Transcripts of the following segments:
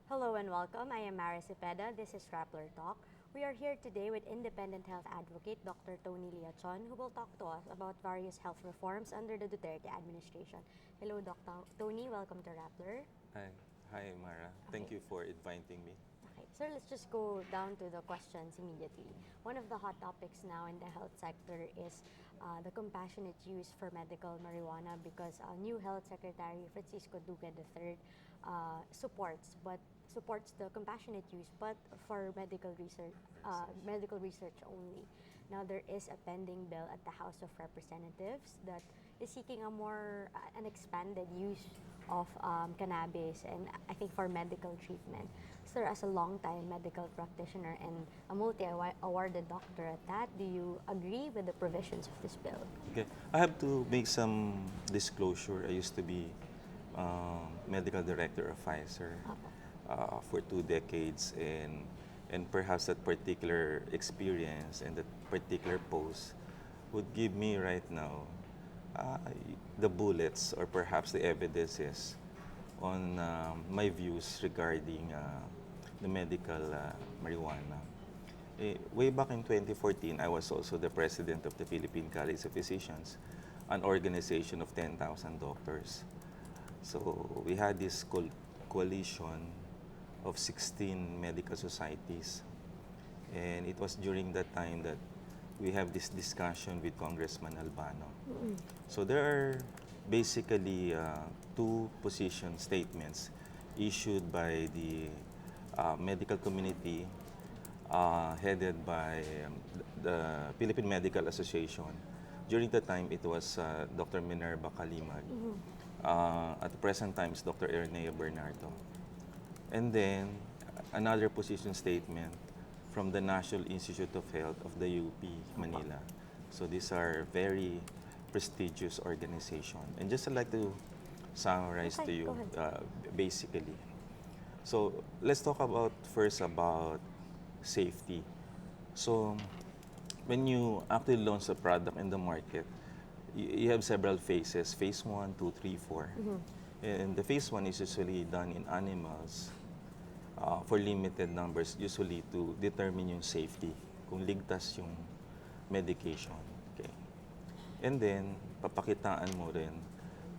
Hello and welcome. I am Mara Cepeda. This is Rappler Talk. We are here today with independent health advocate Dr. Tony Leachon, who will talk to us about various health reforms under the Duterte administration. Hello, Dr. Tony. Welcome to Rappler. Hi, hi, Mara. Thank you for inviting me. Okay, so let's just go down to the questions immediately. One of the hot topics now in the health sector is the compassionate use for medical marijuana because new Health Secretary Francisco Duque III supports the compassionate use, but for medical research only. Now there is a pending bill at the House of Representatives that is seeking an expanded use of cannabis, and I think for medical treatment. Sir, as a long-time medical practitioner and a multi-awarded doctor at that, do you agree with the provisions of this bill? Okay, I have to make some disclosure. I used to be medical director of Pfizer for 2 decades, and perhaps that particular experience and that particular post would give me right now the bullets or perhaps the evidences on my views regarding the medical marijuana. Way back in 2014, I was also the president of the Philippine College of Physicians, an organization of 10,000 doctors. So we had this coalition of 16 medical societies, and it was during that time that we have this discussion with Congressman Albano. So there are basically 2 position statements issued by the medical community headed by the Philippine Medical Association. During the time, it was Dr. Minerva Kalimag. At the present time, it's Dr. Ernea Bernardo. And then another position statement from the National Institute of Health of the UP, Manila. So these are very prestigious organization. And just I'd like to summarize to you basically. So let's talk first about safety. So when you actually launch a product in the market, you have several phases, phase 1, 2, 3, 4. And the phase 1 is usually done in animals for limited numbers, usually to determine yung safety, kung ligtas yung medication. Okay. And then, papakitaan mo rin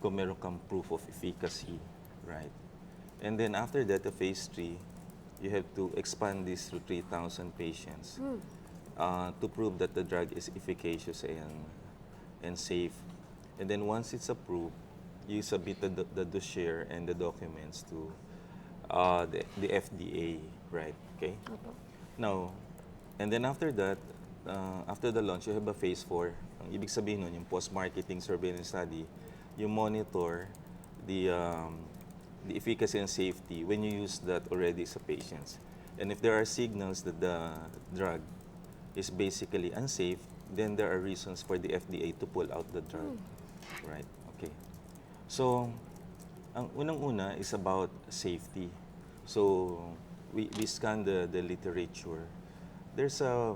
kung meron kang proof of efficacy, right? And then after that, the phase 3, you have to expand this to 3,000 patients to prove that the drug is efficacious and safe. And then once it's approved, you submit the dossier and the documents to the FDA, right? Okay. Now, and then after that, after the launch, you have a phase 4. Ang ibig sabihin nun, yung post-marketing surveillance study, you monitor the efficacy and safety when you use that already sa patients. And if there are signals that the drug is basically unsafe, then there are reasons for the FDA to pull out the drug. Right? Okay. So, ang unang-una is about safety. So, we scan the literature. There's a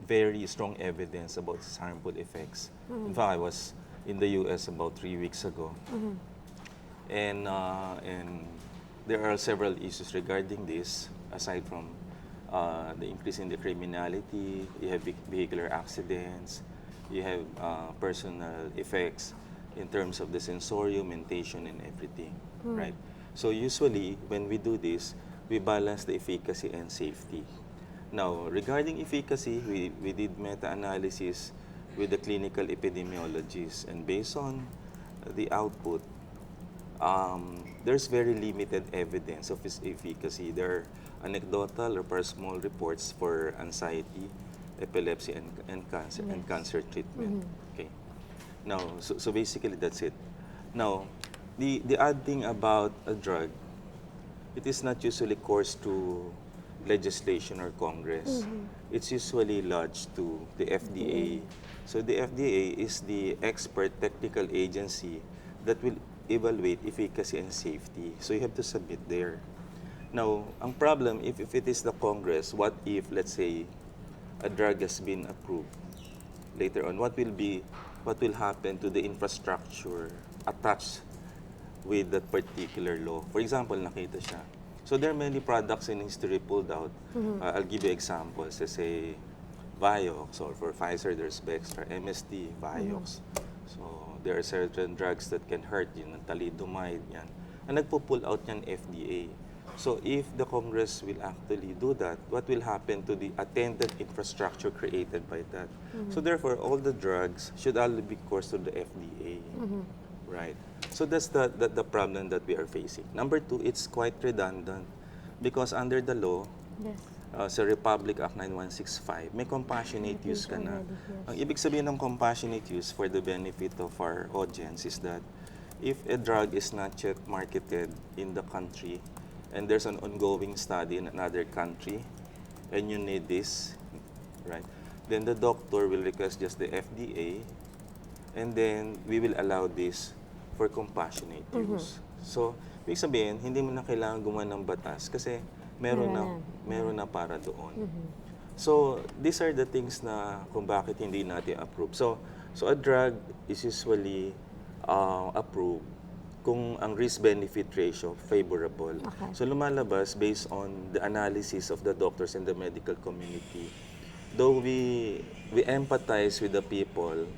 very strong evidence about its harmful effects. In fact, I was in the US about 3 weeks ago. And there are several issues regarding this, aside from the increase in the criminality, you have vehicular accidents, you have personal effects in terms of the sensorium, mentation, and everything, right? So usually, when we do this, we balance the efficacy and safety. Now, regarding efficacy, we did meta-analysis with the clinical epidemiologists, and based on the output, there's very limited evidence of its efficacy. There are anecdotal or small reports for anxiety, epilepsy, and cancer treatment. Okay. Now, so basically that's it. Now, the odd thing about a drug, it is not usually coursed to legislation or Congress. It's usually lodged to the FDA. So the FDA is the expert technical agency that will evaluate efficacy and safety. So you have to submit there. Now, ang problem, if it is the Congress, what if, let's say, a drug has been approved later on? What will happen to the infrastructure attached with that particular law. For example, nakita siya. So there are many products in history pulled out. I'll give you examples. Let's say Vioxx, or for Pfizer, there's Bextra, MSD, Vioxx. So there are certain drugs that can hurt, yun, thalidomide, yan. Ang nagpo-pull out yan, FDA. So if the Congress will actually do that, what will happen to the attendant infrastructure created by that? So therefore, all the drugs should all be course to the FDA, right? So that's the problem that we are facing. Number two, it's quite redundant because under the law, Yes. sa Republic Act 9165, may compassionate use ka na. Already, yes. Ang ibig sabihin ng compassionate use for the benefit of our audience is that if a drug is not yet marketed in the country and there's an ongoing study in another country and you need this, right, then the doctor will request just the FDA and then we will allow this for compassionate use. So, ibig sabihin, hindi mo na kailangan gumawa ng batas kasi meron na para doon. So, these are the things na kung bakit hindi natin approve. So a drug is usually approved kung ang risk-benefit ratio favorable. Okay. So, lumalabas based on the analysis of the doctors and the medical community. Though we empathize with the people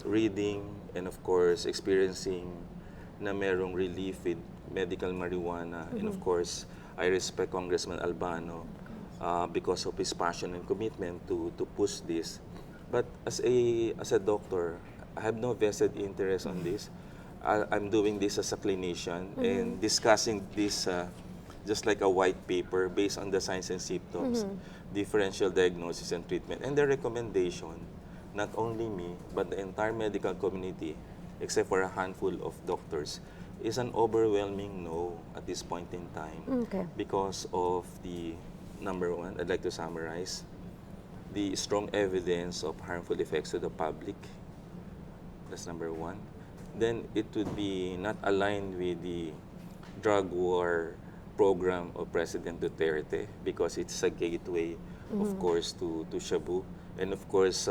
reading and of course experiencing na merong relief with medical marijuana, and of course, I respect Congressman Albano because of his passion and commitment to push this. But as a doctor, I have no vested interest on this. I'm doing this as a clinician and discussing this just like a white paper based on the signs and symptoms, differential diagnosis and treatment, and the recommendation, not only me, but the entire medical community, except for a handful of doctors, is an overwhelming no at this point in time. Okay. Because of the, number one, I'd like to summarize, the strong evidence of harmful effects to the public. That's number one. Then it would be not aligned with the drug war program of President Duterte because it's a gateway, of course, to Shabu. And of course,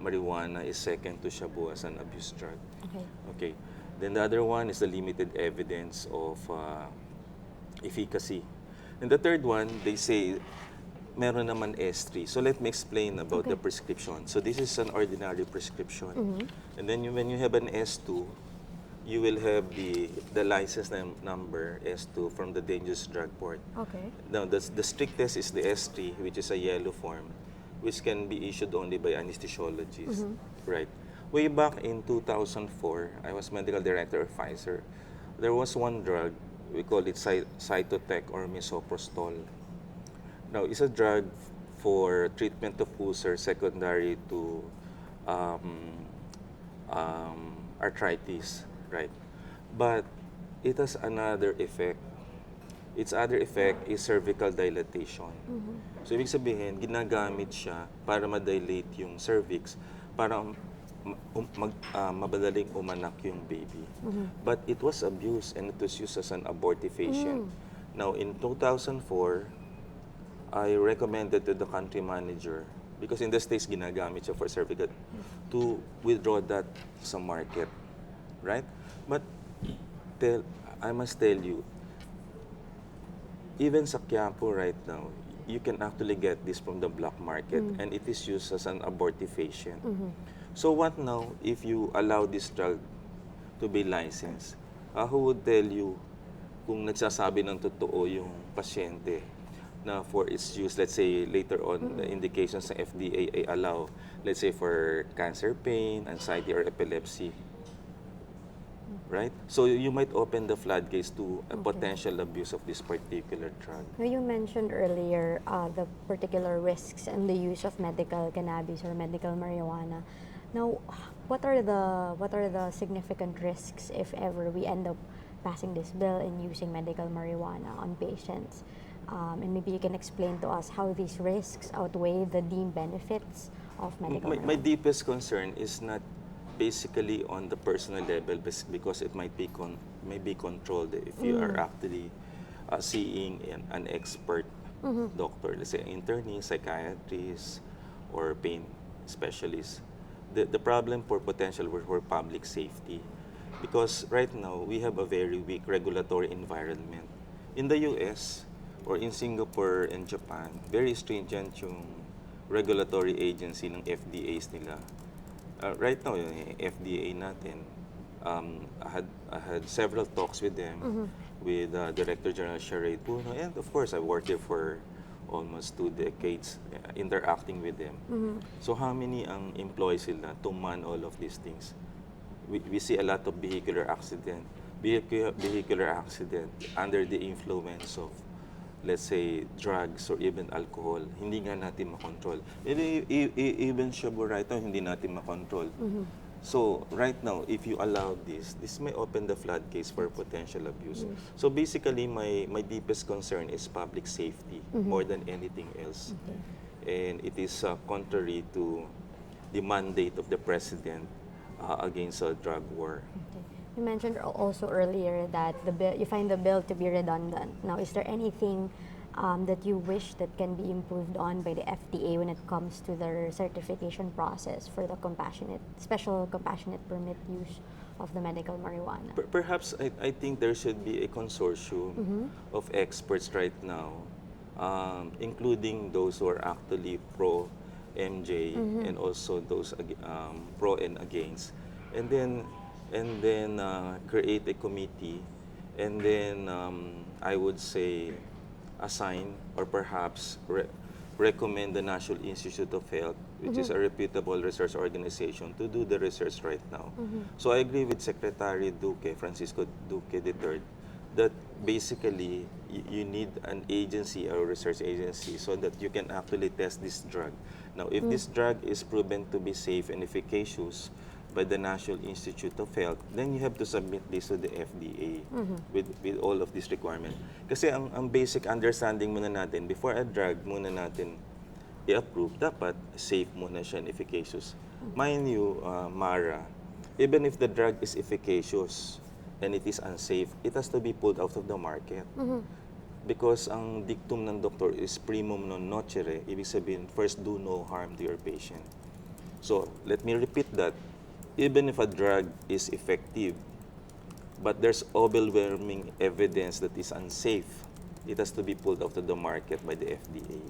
marijuana is second to Shabu as an abuse drug. Okay. Then the other one is the limited evidence of efficacy. And the third one, they say, meron naman S3. So let me explain about the prescription. So this is an ordinary prescription. And then when you have an S2, you will have the license number S2 from the Dangerous Drug Board. Okay. Now, the strictest is the S3, which is a yellow form, which can be issued only by anesthesiologists. Right. Way back in 2004, I was medical director of Pfizer. There was one drug, we call it Cytotec or misoprostol. Now, it's a drug for treatment of ulcers secondary to arthritis, right? But it has another effect. Its other effect is cervical dilatation. So, ibig sabihin, ginagamit siya para ma-dilate yung cervix, para mabadaling umanak yung baby. But it was abused and it was used as an abortifacient. Now, in 2004, I recommended to the country manager, because in the States, ginagamit siya for cervical, to withdraw that sa market, right? But I must tell you, even sa Quiapo right now, you can actually get this from the black market and it is used as an abortifacient. So what now if you allow this drug to be licensed? Who would tell you kung nagsasabi ng totoo yung pasyente na for its use, let's say later on, the indications ng FDA ay allow, let's say for cancer pain, anxiety, or epilepsy. Right? So you might open the floodgates to a potential abuse of this particular drug. Now, you mentioned earlier the particular risks and the use of medical cannabis or medical marijuana. Now, what are the significant risks if ever we end up passing this bill and using medical marijuana on patients? And maybe you can explain to us how these risks outweigh the deemed benefits of medical marijuana. My deepest concern is not basically on the personal level because it might be controlled if you are actually seeing an expert doctor, let's say internist, psychiatrist, or pain specialist. The problem for potential for public safety. Because right now, we have a very weak regulatory environment. In the US or in Singapore and Japan, very stringent yung regulatory agency ng FDAs nila. Right now, yung FDA natin, I had several talks with them, with Director General Sherry Puno, and of course, I worked there for almost 2 decades interacting with them. So how many ang employees sila to man all of these things? We see a lot of vehicular accident under the influence of, let's say, drugs or even alcohol. Hindi nga natin makontrol. Even shabu right now, hindi natin makontrol. So right now, if you allow this may open the floodgates for potential abuse. So basically, my deepest concern is public safety more than anything else. And it is contrary to the mandate of the president against a drug war. You mentioned also earlier that the bill, you find the bill to be redundant. Now, is there anything that you wish that can be improved on by the FDA when it comes to their certification process for the special compassionate permit use of the medical marijuana? Perhaps I think there should be a consortium of experts right now, including those who are actually pro-MJ and also those pro and against. And then create a committee, and then I would say assign or perhaps recommend the National Institute of Health, which is a reputable research organization, to do the research right now. So I agree with Secretary Duque, Francisco Duque III, that basically you need an agency or research agency so that you can actually test this drug. Now, if this drug is proven to be safe and efficacious by the National Institute of Health, then you have to submit this to the FDA with all of these requirements. Kasi ang basic understanding muna natin, before a drug muna natin i-approve, dapat safe muna siya and efficacious. Mind you, Mara, even if the drug is efficacious and it is unsafe, it has to be pulled out of the market. Because ang dictum ng doktor is primum non nocere, ibig sabihin, first do no harm to your patient. So, let me repeat that. Even if a drug is effective, but there's overwhelming evidence that is unsafe, it has to be pulled out of the market by the FDA.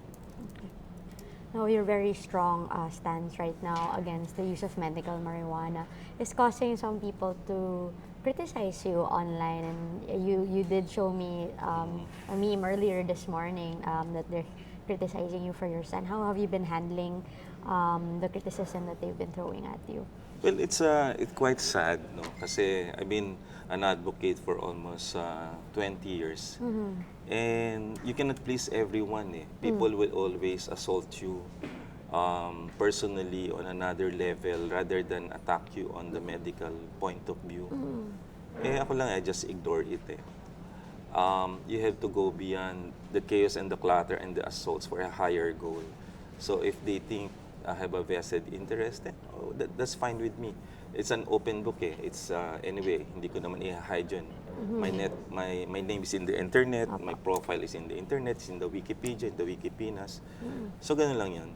Now, your very strong stance right now against the use of medical marijuana is causing some people to criticize you online, and you did show me a meme earlier this morning that they're criticizing you for your stand. How have you been handling the criticism that they've been throwing at you? Well, it's quite sad, no? Kasi I've been an advocate for almost 20 years. And you cannot please everyone, eh. People will always assault you personally on another level rather than attack you on the medical point of view. Eh, ako lang, I just ignore it, eh. You have to go beyond the chaos and the clutter and the assaults for a higher goal. So if they think I have a vested interest, then that's fine with me. It's an open book, eh. It's anyway, hindi ko naman i-hide yun. My name is in the internet, my profile is in the internet, it's in the Wikipedia, in the Wikipenas. So ganun lang yun.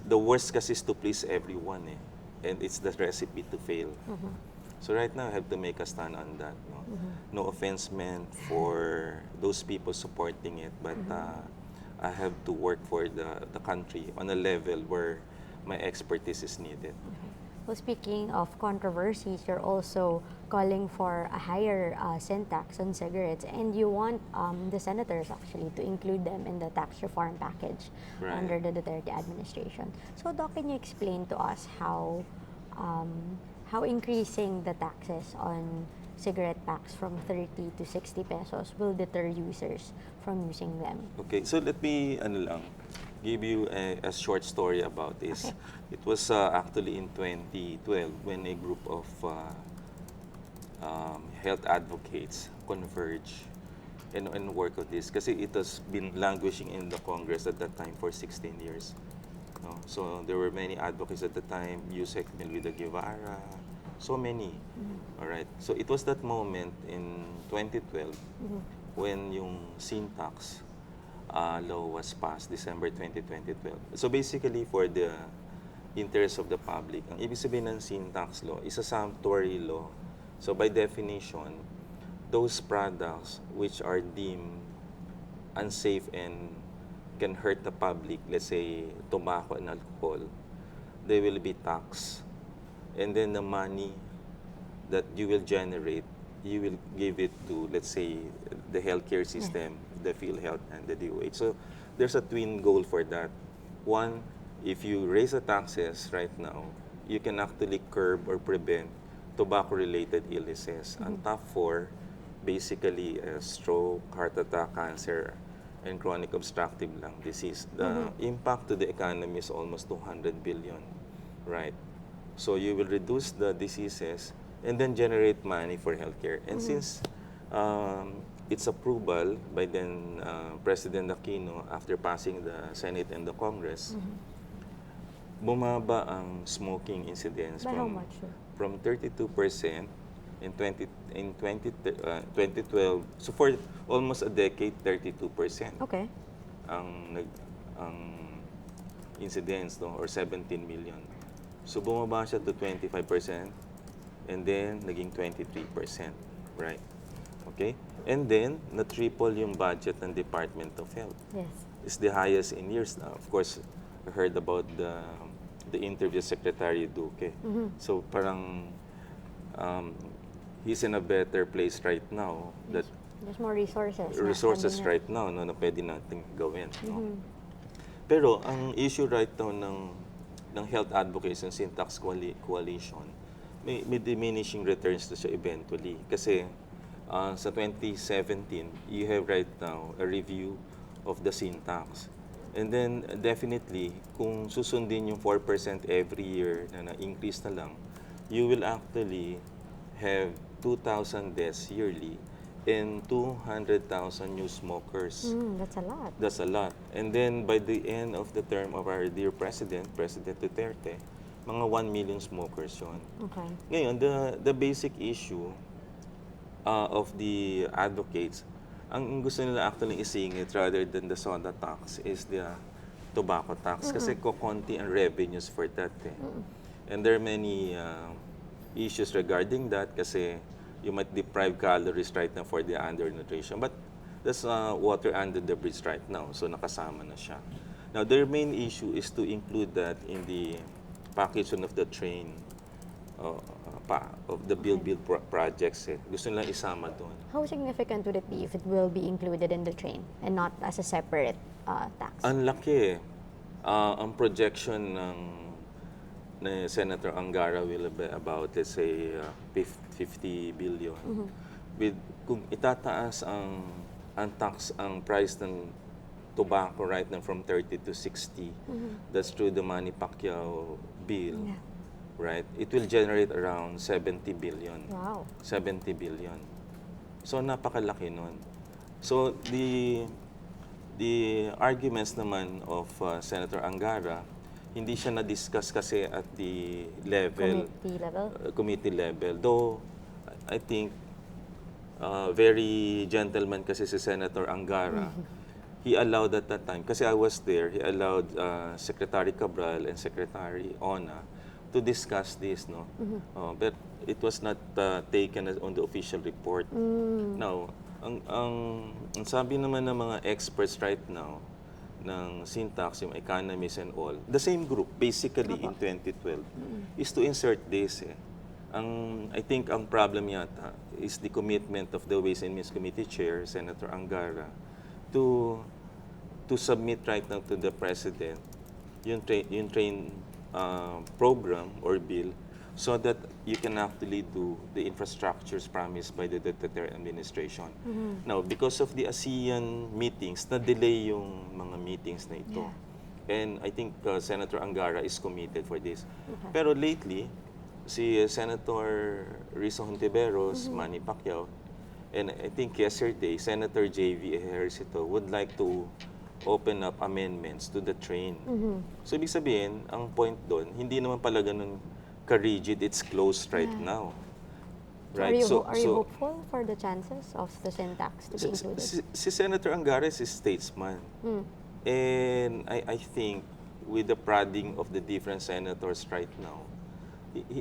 The worst kasi is to please everyone, eh. And it's the recipe to fail. So right now, I have to make a stand on that. No offense meant for those people supporting it, but I have to work for the country on a level where my expertise is needed. Well, speaking of controversies, you're also calling for a higher sin tax on cigarettes, and you want the senators actually to include them in the tax reform package under the Duterte administration. So, Doc, can you explain to us how increasing the taxes on cigarette packs from 30 to 60 pesos will deter users from using them? Okay, so let me give you a short story about this. Okay. It was actually in 2012 when a group of health advocates converge and work on this. Kasi it has been languishing in the Congress at that time for 16 years. No? So there were many advocates at the time, Yusek Melvida Guevara, so many. All right. So it was that moment in 2012 when yung sin tax law was passed, December 2012. So basically for the interest of the public. Ang ibig sabihin ng sin tax law is a sumptuary law. So by definition, those products which are deemed unsafe and can hurt the public, let's say tobacco and alcohol, they will be taxed. And then the money that you will generate, you will give it to, let's say, the healthcare system, the PhilHealth and the DOH. So there's a twin goal for that. One, if you raise the taxes right now, you can actually curb or prevent tobacco-related illnesses. And top four, basically stroke, heart attack, cancer, and chronic obstructive lung disease. The impact to the economy is almost 200 billion, right? So you will reduce the diseases and then generate money for healthcare. And since its approval by then President Aquino after passing the Senate and the Congress, bumaba ang smoking incidence By how much, sir? from 32% in 2012. So for almost a decade, 32% Okay. ang incidence, no, or 17 million. So bumaba siya to 25% and then naging 23%, right? Okay? And then na-triple yung budget ng Department of Health. Yes. It's the highest in years now. Of course, I heard about the interview with Secretary Duque. So parang he's in a better place right now that There's more resources. resources right now no, na pwede natin gawin. No? Pero ang issue right now ng health advocates and sin tax coalition, may diminishing returns to siya eventually. Kasi sa 2017, you have right now a review of the sin tax. And then definitely, kung susundin yung 4% every year na na-increase na lang, you will actually have 2,000 deaths yearly and 200,000 new smokers. That's a lot. That's a lot. And then by the end of the term of our dear President, President Duterte, mga 1 million smokers yun. Okay. Ngayon, the basic issue of the advocates, ang gusto nila actually isingit rather than the soda tax is the tobacco tax. Kasi kukunti ang revenues for that. And there are many issues regarding that kasi you might deprive calories right now for the undernutrition. But that's water under the bridge right now. So nakasama na siya. Now, their main issue is to include that in the package of the train of the build projects. Gusto nila isama doon. How significant would it be if it will be included in the train and not as a separate tax? Ang laki. Ang projection ng Senator Angara will be about, let's say, 50 billion. Kung itataas ang tax, ang price ng tobacco right now from 30 to 60, that's through the Manny Pacquiao bill, right? It will generate around 70 billion. Wow. 70 billion. So, napakalaki nun. So, the arguments naman of Senator Angara, hindi siya na-discuss kasi at the level, committee level. Though, I think, very gentleman kasi si Senator Angara. He allowed at that time, kasi I was there, he allowed Secretary Cabral and Secretary Ona to discuss this, no? But it was not taken on the official report. Now, ang sabi naman ng mga experts right now, ng syntax, yung economists and all, the same group, basically in 2012, is to insert this. I think ang problem yata is the commitment of the Ways and Means Committee Chair, Senator Angara, to submit right now to the President yung train program or bill so that you can actually do the infrastructures promised by the Duterte administration. Now, because of the ASEAN meetings, na-delay yung mga meetings na ito. And I think Senator Angara is committed for this. Pero lately, si Senator Risa Hontiveros, Manny Pacquiao, and I think yesterday, Senator J.V. Ejercito would like to open up amendments to the train. So, ibig sabihin, ang point doon, hindi naman pala ganun ka-rigid, it's closed right now. Right? Are you hopeful for the chances of the syntax to be included? Si Senator Angara is a statesman. And I think with the prodding of the different senators right now,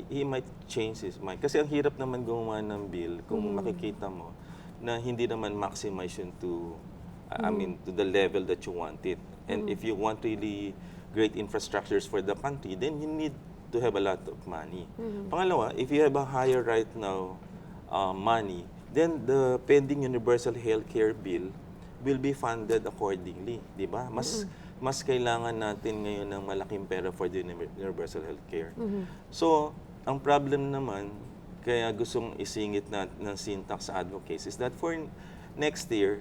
he might change his mind. Kasi ang hirap naman gumawa ng bill kung makikita mo na hindi naman maximize yun to, I mean, to the level that you want it. And if you want really great infrastructures for the country, then you need to have a lot of money. Pangalawa, if you have a higher right now money, then the pending universal healthcare bill will be funded accordingly, di ba? Mas kailangan natin ngayon ng malaking pera for the universal healthcare. So, ang problem naman, kaya gustong isingit na ng syntax advocates is that for next year,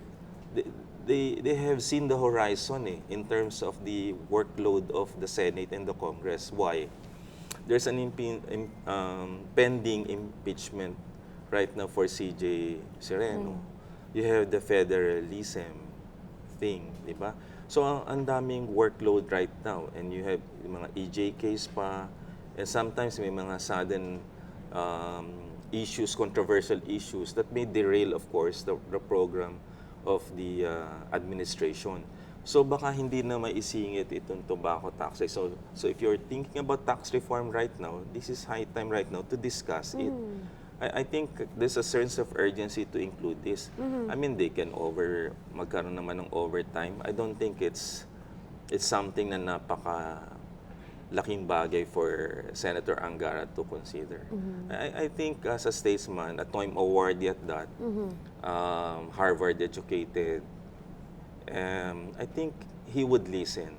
they have seen the horizon in terms of the workload of the Senate and the Congress. Why? There's an pending impeachment right now for CJ Sereno. You have the federalism thing, di ba? So, ang daming workload right now. And you have yung mga EJKs pa. And sometimes may mga sudden issues, controversial issues that may derail, of course, the program of the administration. So, baka hindi na maisingit itong tobacco taxes. So if you're thinking about tax reform right now, this is high time right now to discuss it. I think there's a sense of urgency to include this. I mean, they can magkaroon naman ng overtime. I don't think it's something na laking bagay for Senator Angara to consider. I think as a statesman, a Toym awardee at that, Harvard educated, I think he would listen.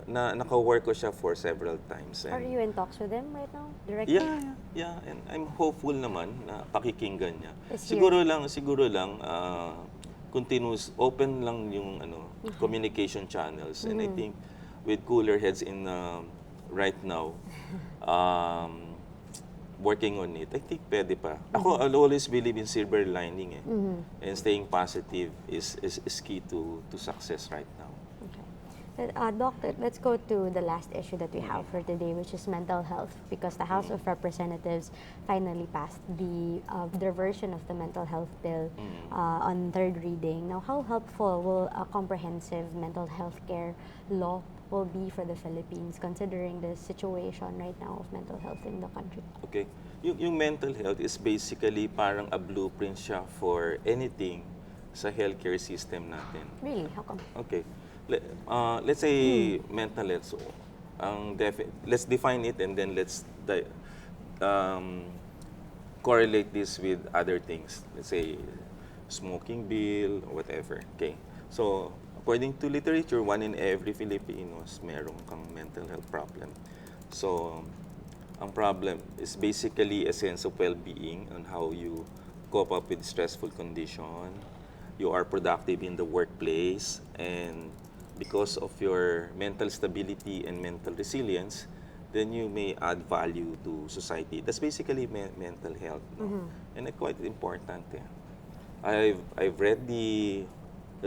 Naka-work ko siya for several times. Are you in talks with him right now? Directly? Yeah. And I'm hopeful naman na pakikinggan niya. This Siguro lang, continuous, open lang yung communication channels. And I think with cooler heads in right now, working on it, I think pwede pa. Ako, I'll always believe in silver lining. And staying positive is key to success right now. Doctor, let's go to the last issue that we have for today, which is mental health, because the House of Representatives finally passed their version of the mental health bill on third reading. Now, how helpful will a comprehensive mental health care law will be for the Philippines, considering the situation right now of mental health in the country? Okay. Yung mental health is basically parang a blueprint siya for anything sa healthcare system natin. Really? How come? Okay. Let's say mental health. So, let's define it and then let's correlate this with other things. Let's say smoking bill or whatever. Okay. So, according to literature, 1 in every Filipinos meron kang mental health problem. So, ang problem is basically a sense of well-being on how you cope up with stressful condition. You are productive in the workplace, and because of your mental stability and mental resilience, then you may add value to society. That's basically mental health, and it's quite important. I've read the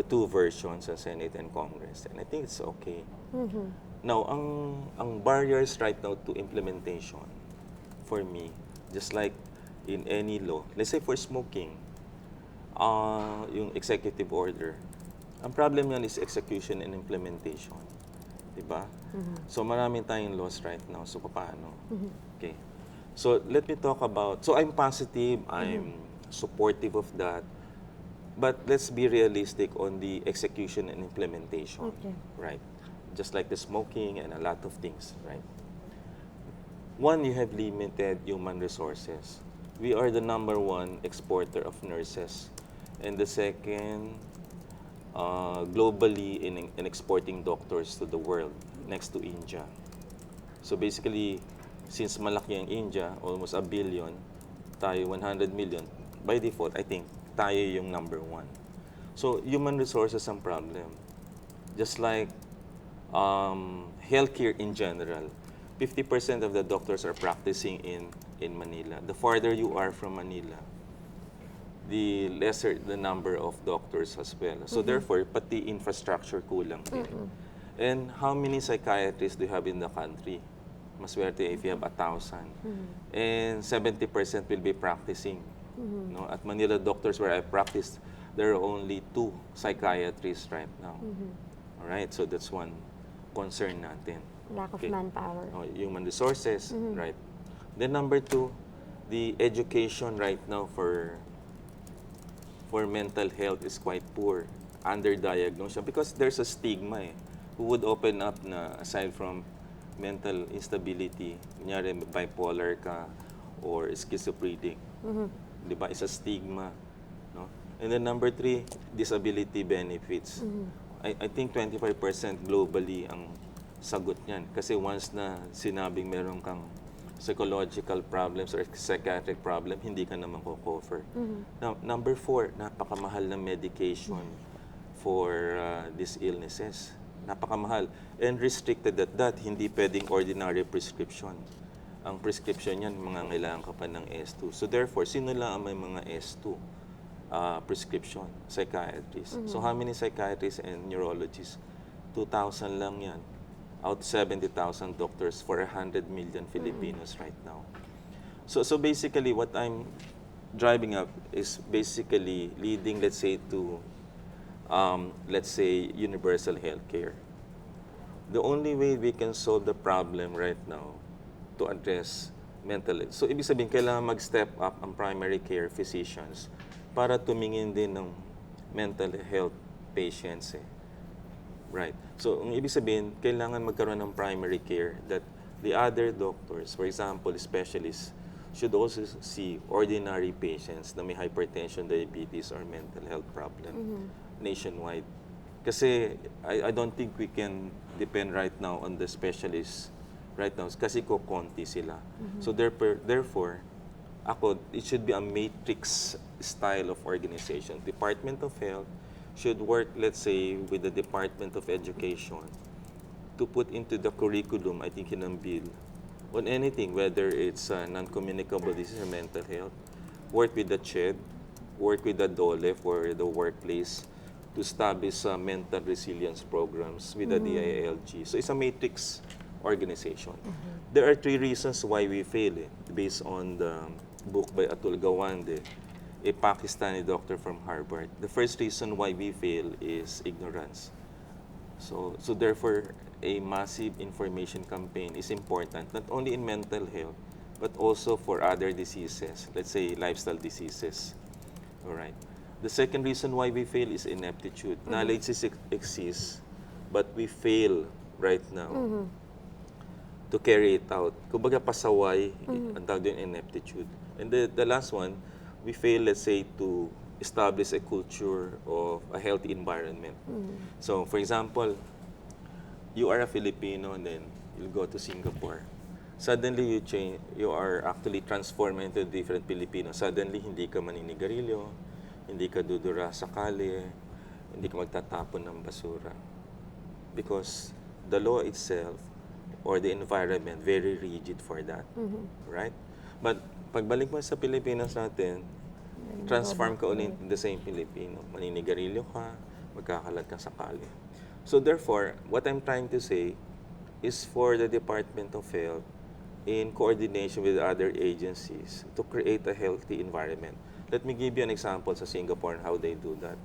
two versions sa Senate and Congress, and I think it's okay. Now, ang barriers right now to implementation, for me, just like in any law, let's say for smoking, yung executive order, ang problem yan is execution and implementation. Diba? So, maraming tayong laws right now. So, paano? Okay. So, let me talk about, so I'm positive, I'm supportive of that, but let's be realistic on the execution and implementation. Okay. Right? Just like the smoking and a lot of things, right? One, you have limited human resources. We are the #1 exporter of nurses. And the second, globally in exporting doctors to the world, next to India. So basically, since malaki ang India, almost 1 billion, tayo 100 million, by default, I think, tayo yung #1. So human resources ang problem. Just like healthcare in general, 50% of the doctors are practicing in Manila. The farther you are from Manila, the lesser the number of doctors as well. So therefore, pati infrastructure kulang din. And how many psychiatrists do you have in the country? Maswerte if you have 1,000. And 70% will be practicing. No? At Manila doctors where I practiced, there are only 2 psychiatrists right now. Alright, so that's one concern natin. Lack of Okay. manpower. Human resources, right? Then number two, the education right now for mental health is quite poor, underdiagnosed siya because there's a stigma eh. Who would open up na aside from mental instability, kunyari bipolar ka or schizophrenic, di ba? It's a stigma, no? And then number three, disability benefits. I think 25% globally ang sagot niyan. Kasi once na sinabing meron kang psychological problems or psychiatric problem, hindi ka naman ko-cover. Now, number four, napakamahal ng medication for these illnesses. Napakamahal. And restricted at that, hindi pwedeng ordinary prescription. Ang prescription yan, mangangailangan ka pa ng S2. So therefore, sino lang ang may mga S2 prescription? Psychiatrists. So how many psychiatrists and neurologists? 2,000 lang yan. Out 70,000 doctors for 100 million Filipinos right now. So basically, what I'm driving up is basically leading, let's say, to universal healthcare. The only way we can solve the problem right now to address mental health. So ibig sabihin, kailangan mag-step up ang primary care physicians para tumingin din ng mental health patients eh. Right. So, ang ibig sabihin, kailangan magkaroon ng primary care that the other doctors, for example, specialists, should also see ordinary patients na may hypertension, diabetes, or mental health problem nationwide. Kasi I don't think we can depend right now on the specialists right now kasi konti sila. So, therefore, it should be a matrix style of organization. Department of Health should work, let's say, with the Department of Education to put into the curriculum, I think, in a bill on anything, whether it's non-communicable disease or mental health, work with the CHED, work with the DOLE for the workplace to establish mental resilience programs with the DILG. So it's a matrix organization. There are 3 reasons why we fail based on the book by Atul Gawande, a Pakistani doctor from Harvard. The first reason why we fail is ignorance. So therefore, a massive information campaign is important, not only in mental health, but also for other diseases, let's say lifestyle diseases. All right. The second reason why we fail is ineptitude. Knowledge exists, but we fail right now to carry it out. Kumbaga pasaway, ang tawag din ineptitude. And the last one, we fail, let's say, to establish a culture of a healthy environment. So, for example, you are a Filipino and then you'll go to Singapore. Suddenly, you are actually transformed into a different Filipino. Suddenly, hindi ka maninigarilyo, hindi ka dudura sa kalye, hindi ka magtatapon ng basura. Because the law itself or the environment, very rigid for that. Right? But pagbalik mo sa Pilipinas natin, transform ka ulit in the same Filipino. Maninigarilyo ka, magkakalat ka sa kalye. So therefore, what I'm trying to say is for the Department of Health, in coordination with other agencies, to create a healthy environment. Let me give you an example sa Singapore and how they do that.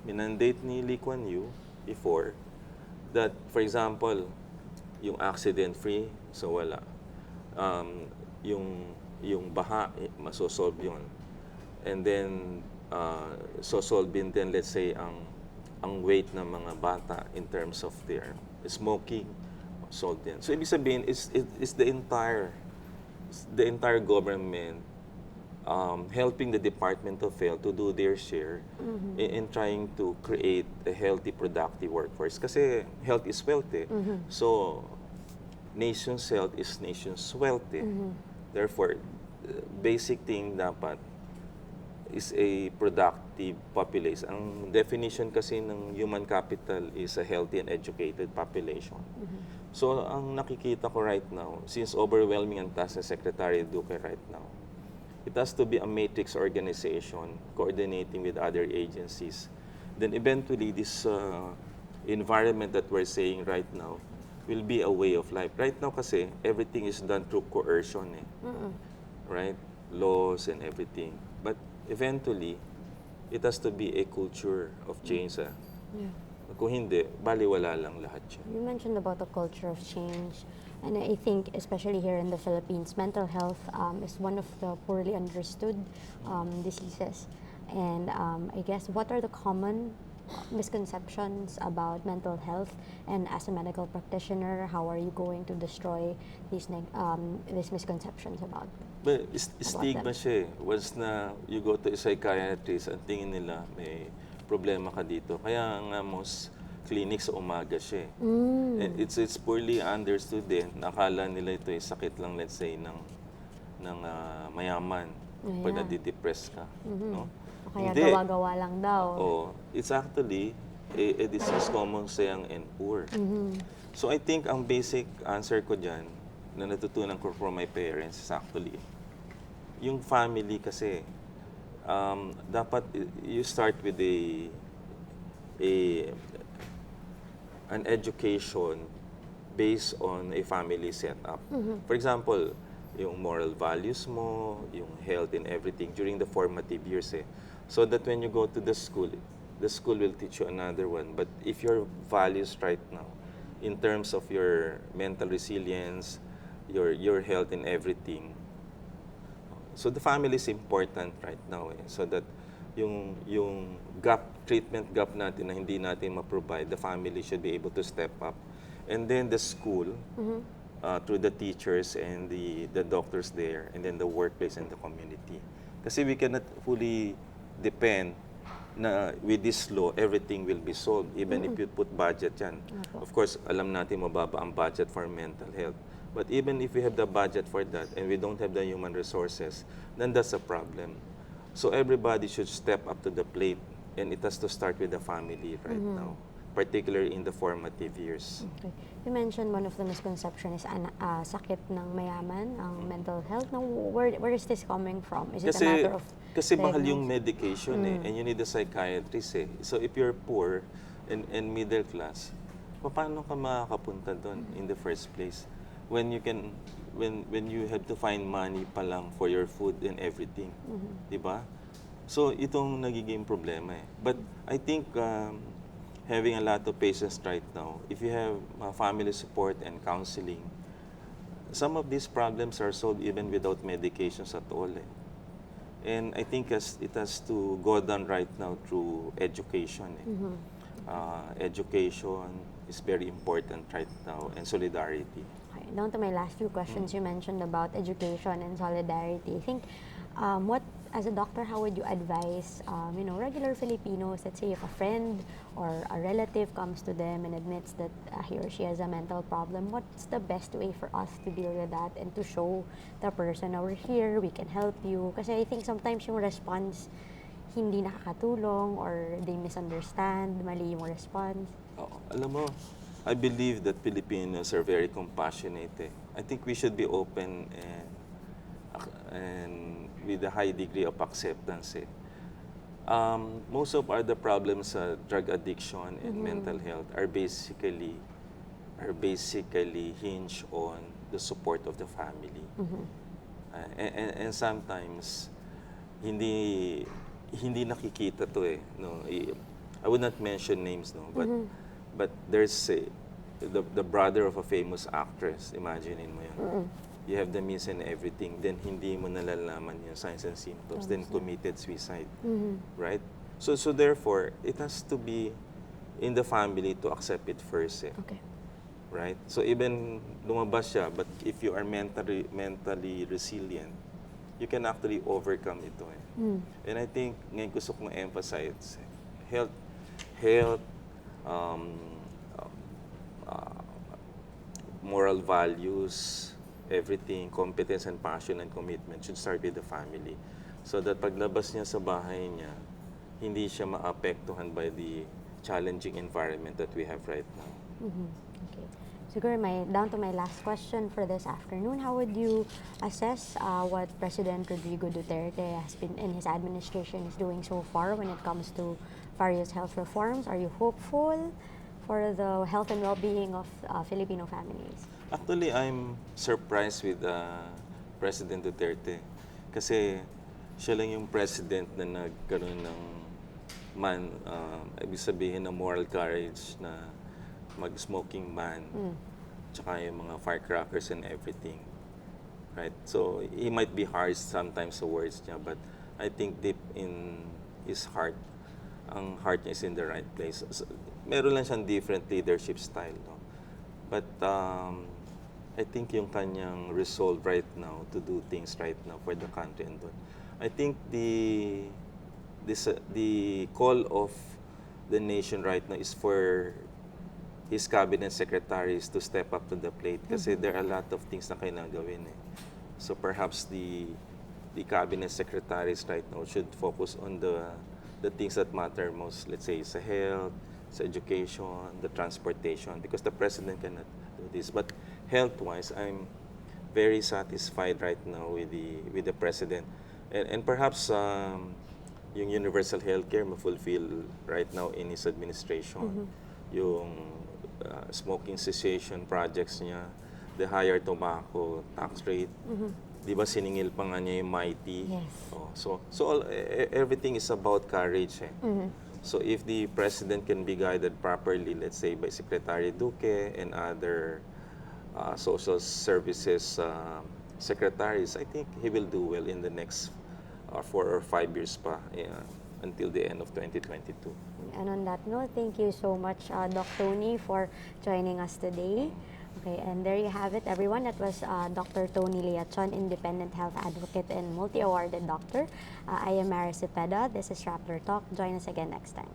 Minandate ni Lee Kuan Yew before that, for example, yung accident-free, so wala. Yung baha, masosolve yun. And then, sosolvin din, let's say, ang weight ng mga bata in terms of their smoking, solved din. So, ibig sabihin, it's the entire government helping the Department of Health to do their share in trying to create a healthy, productive workforce. Kasi health is wealth eh. So, nation's health is nation's wealth eh. Therefore, basic thing dapat is a productive population. Ang definition kasi ng human capital is a healthy and educated population. So, ang nakikita ko right now, since overwhelming ang task ng Secretary Duque right now, it has to be a matrix organization coordinating with other agencies. Then eventually, this environment that we're saying right now will be a way of life. Right now kasi, everything is done through coercion eh. Right? Laws and everything. But eventually, it has to be a culture of change. Kung hindi, baliwala lang lahat siya. You mentioned about the culture of change, and I think especially here in the Philippines, mental health is one of the poorly understood diseases. And I guess what are the common misconceptions about mental health? And as a medical practitioner, how are you going to destroy these misconceptions about? But stigma them. siya eh. Once na you go to a psychiatrist, ang tingin nila may problema ka dito. Kaya nga most clinics sa umaga siya eh. And it's poorly understood din. Nakala nila ito ay sakit lang, let's say, ng mayaman. Pag Yeah. nadidepress ka. No? O kaya Hindi. gawa-gawa lang daw. Oh, it's actually a disease common sa young and poor. So I think ang basic answer ko dyan, na natutunan ko from my parents, is actually, yung family kasi, dapat you start with an education based on a family setup. For example, yung moral values mo, yung health and everything during the formative years eh. So that when you go to the school will teach you another one. But if your values right now, in terms of your mental resilience, your health and everything, so the family is important right now eh. So that yung treatment gap natin na hindi natin ma-provide, the family should be able to step up. And then the school, through the teachers and the doctors there, and then the workplace and the community. Kasi we cannot fully depend na with this law, everything will be solved, even if you put budget yan. Of course, alam natin mababa ang budget for mental health. But even if we have the budget for that and we don't have the human resources, then that's a problem. So everybody should step up to the plate, and it has to start with the family right now, particularly in the formative years. Okay. You mentioned one of the misconceptions is sakit ng mayaman, ang mental health. Now, where is this coming from? Is it a matter of Kasi mahal yung diagnosis? medication eh, and you need a psychiatrist eh. So if you're poor and middle class, paano ka makakapunta doon in the first place? When you have to find money pa lang for your food and everything, di ba? So itong nagiging problema eh. But I think having a lot of patients right now, if you have family support and counseling, some of these problems are solved even without medications at all eh. And I think it has to go down right now through education eh. Education is very important right now, and solidarity. Okay, down to my last few questions. You mentioned about education and solidarity. I think, as a doctor, how would you advise, regular Filipinos, let's say if a friend or a relative comes to them and admits that he or she has a mental problem, what's the best way for us to deal with that and to show the person na we're here, we can help you? Kasi I think sometimes yung response hindi nakakatulong or they misunderstand, mali yung response. Alam mo, I believe that Filipinos are very compassionate eh. I think we should be open and with a high degree of acceptance eh. Most of the problems drug addiction and mental health are basically hinged on the support of the family. And sometimes hindi nakikita to eh, no. I would not mention names, no, but there's the brother of a famous actress, imaginein mo yun. You have the means and everything, then hindi mo nalalaman yung signs and symptoms, then committed suicide, right? So therefore, it has to be in the family to accept it first, eh, Okay. right? So even lumabas siya, but if you are mentally resilient, you can actually overcome ito eh. And I think ngayon gusto kong emphasize health, moral values, everything, competence and passion and commitment should start with the family. So that paglabas niya sa bahay niya, hindi siya maapektuhan by the challenging environment that we have right now. Okay. Siguro down to my last question for this afternoon, how would you assess what President Rodrigo Duterte has been in his administration is doing so far when it comes to various health reforms? Are you hopeful for the health and well-being of Filipino families? Actually, I'm surprised with President Duterte kasi siya lang yung president na nagkaroon ng man, ibig sabihin na moral courage na mag-smoking ban, tsaka yung mga firecrackers and everything. Right? So, he might be harsh sometimes sa words niya, but I think deep in his heart, ang heart niya is in the right place. So, meron lang siyang different leadership style, no? But I think yung kanyang resolve right now to do things right now for the country and all. I think the call of the nation right now is for his cabinet secretaries to step up to the plate kasi there are a lot of things na kailangan gawin eh. So perhaps the cabinet secretaries right now should focus on the things that matter most, let's say sa health, sa education, the transportation, because the president cannot do this. But health-wise, I'm very satisfied right now with the president, and perhaps yung universal healthcare ma-fulfill right now in his administration. Yung smoking cessation projects niya, the higher tobacco tax rate, di ba siningil pa nga niya yung mighty? Yes. Everything is about courage eh. So if the president can be guided properly, let's say by Secretary Duque and other social services secretaries, I think he will do well in the next 4 or 5 years pa until the end of 2022. And on that note, thank you so much, Doc Tony, for joining us today. Okay, and there you have it, everyone. That was Dr. Tony Leachon, independent health advocate and multi-awarded doctor. I am Mara Cepeda. This is Rappler Talk. Join us again next time.